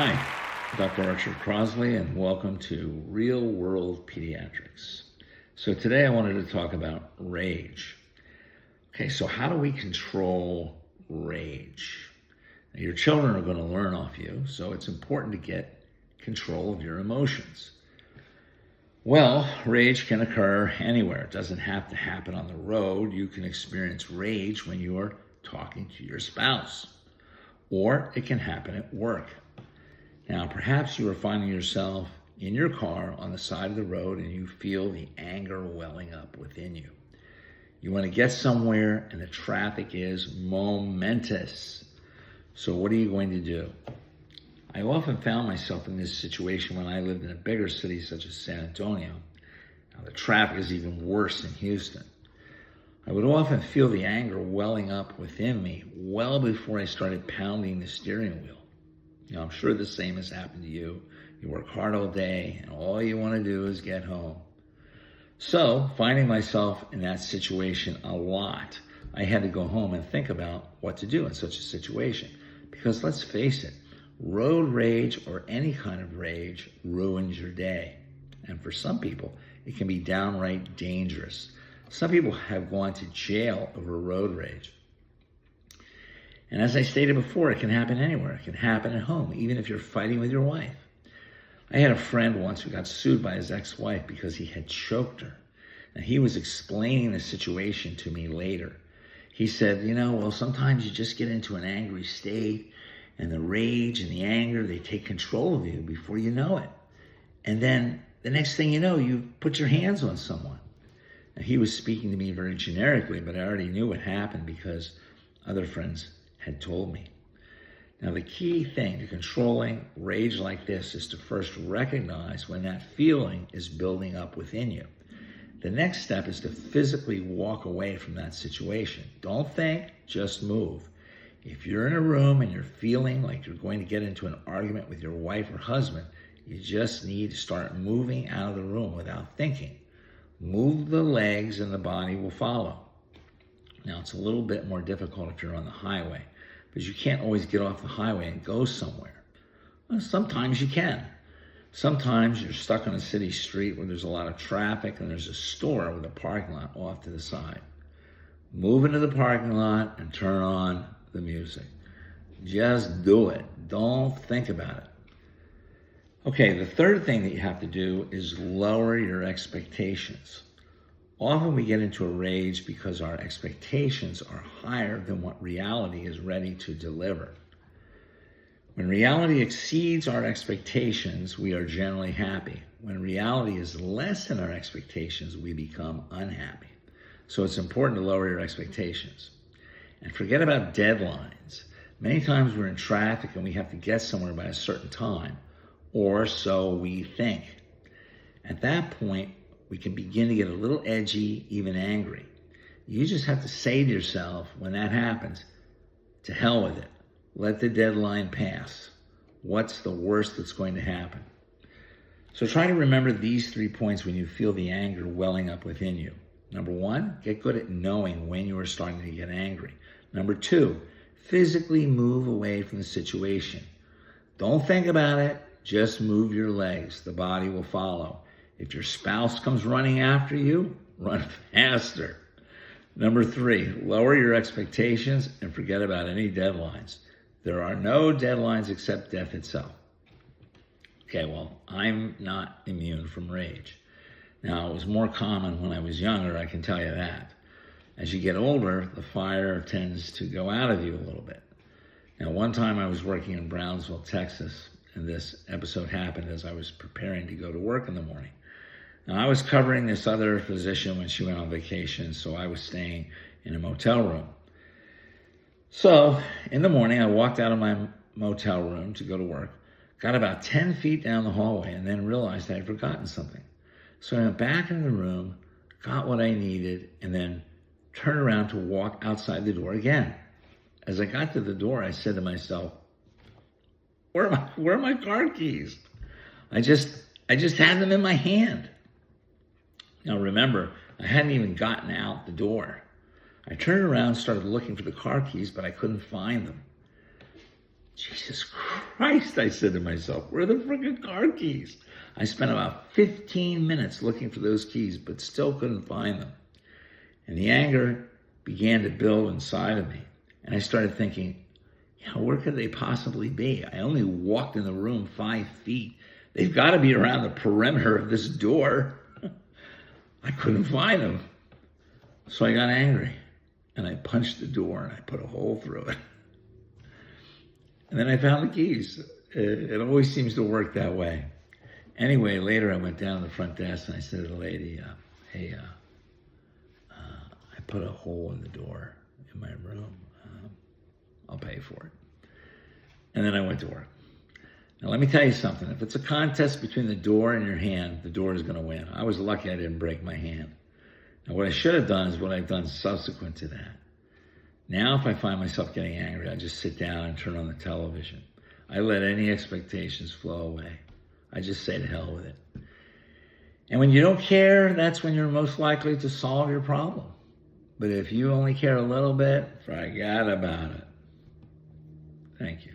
Hi, Dr. Archer Crosley, and welcome to Real World Pediatrics. So today I wanted to talk about rage. Okay, so how do we control rage? Now, your children are going to learn off you, so it's important to get control of your emotions. Well, rage can occur anywhere. It doesn't have to happen on the road. You can experience rage when you are talking to your spouse, or it can happen at work. Now, perhaps you are finding yourself in your car on the side of the road and you feel the anger welling up within you. You want to get somewhere and the traffic is momentous. So what are you going to do? I often found myself in this situation when I lived in a bigger city such as San Antonio. Now, the traffic is even worse in Houston. I would often feel the anger welling up within me well before I started pounding the steering wheel. I'm sure the same has happened to you. You work hard all day and all you want to do is get home. So, finding myself in that situation a lot, I had to go home and think about what to do in such a situation. Because let's face it, road rage or any kind of rage ruins your day. And for some people, it can be downright dangerous. Some people have gone to jail over road rage. And as I stated before, it can happen anywhere. It can happen at home, even if you're fighting with your wife. I had a friend once who got sued by his ex-wife because he had choked her. And he was explaining the situation to me later. He said, sometimes you just get into an angry state and the rage and the anger, they take control of you before you know it. And then the next thing you know, you put your hands on someone. And he was speaking to me very generically, but I already knew what happened because other friends had told me. Now, the key thing to controlling rage like this is to first recognize when that feeling is building up within you. The next step is to physically walk away from that situation. Don't think, just move. If you're in a room and you're feeling like you're going to get into an argument with your wife or husband, you just need to start moving out of the room without thinking. Move the legs and the body will follow. Now, it's a little bit more difficult if you're on the highway, because you can't always get off the highway and go somewhere. Well, sometimes you can. Sometimes you're stuck on a city street where there's a lot of traffic and there's a store with a parking lot off to the side. Move into the parking lot and turn on the music. Just do it. Don't think about it. Okay, the third thing that you have to do is lower your expectations. Often we get into a rage because our expectations are higher than what reality is ready to deliver. When reality exceeds our expectations, we are generally happy. When reality is less than our expectations, we become unhappy. So it's important to lower your expectations. And forget about deadlines. Many times we're in traffic and we have to get somewhere by a certain time, or so we think. At that point, we can begin to get a little edgy, even angry. You just have to say to yourself when that happens, to hell with it. Let the deadline pass. What's the worst that's going to happen? So try to remember these 3 points when you feel the anger welling up within you. Number 1, get good at knowing when you are starting to get angry. Number 2, physically move away from the situation. Don't think about it, just move your legs. The body will follow. If your spouse comes running after you, run faster. Number 3, lower your expectations and forget about any deadlines. There are no deadlines except death itself. Okay, well, I'm not immune from rage. Now, it was more common when I was younger, I can tell you that. As you get older, the fire tends to go out of you a little bit. Now, one time I was working in Brownsville, Texas, and this episode happened as I was preparing to go to work in the morning. Now, I was covering this other physician when she went on vacation, so I was staying in a motel room. So, in the morning, I walked out of my motel room to go to work, got about 10 feet down the hallway, and then realized I had forgotten something. So I went back in the room, got what I needed, and then turned around to walk outside the door again. As I got to the door, I said to myself, where are my car keys? I just had them in my hand. Now remember, I hadn't even gotten out the door. I turned around, started looking for the car keys, but I couldn't find them. Jesus Christ, I said to myself, where are the freaking car keys? I spent about 15 minutes looking for those keys, but still couldn't find them. And the anger began to build inside of me. And I started thinking, where could they possibly be? I only walked in the room 5 feet. They've got to be around the perimeter of this door. I couldn't find them. So I got angry and I punched the door and I put a hole through it. And then I found the keys. It always seems to work that way. Anyway, later I went down to the front desk and I said to the lady, hey, I put a hole in the door in my room. I'll pay for it. And then I went to work. Now, let me tell you something. If it's a contest between the door and your hand, the door is going to win. I was lucky I didn't break my hand. Now, what I should have done is what I've done subsequent to that. Now, if I find myself getting angry, I just sit down and turn on the television. I let any expectations flow away. I just say to hell with it. And when you don't care, that's when you're most likely to solve your problem. But if you only care a little bit, forget about it. Thank you.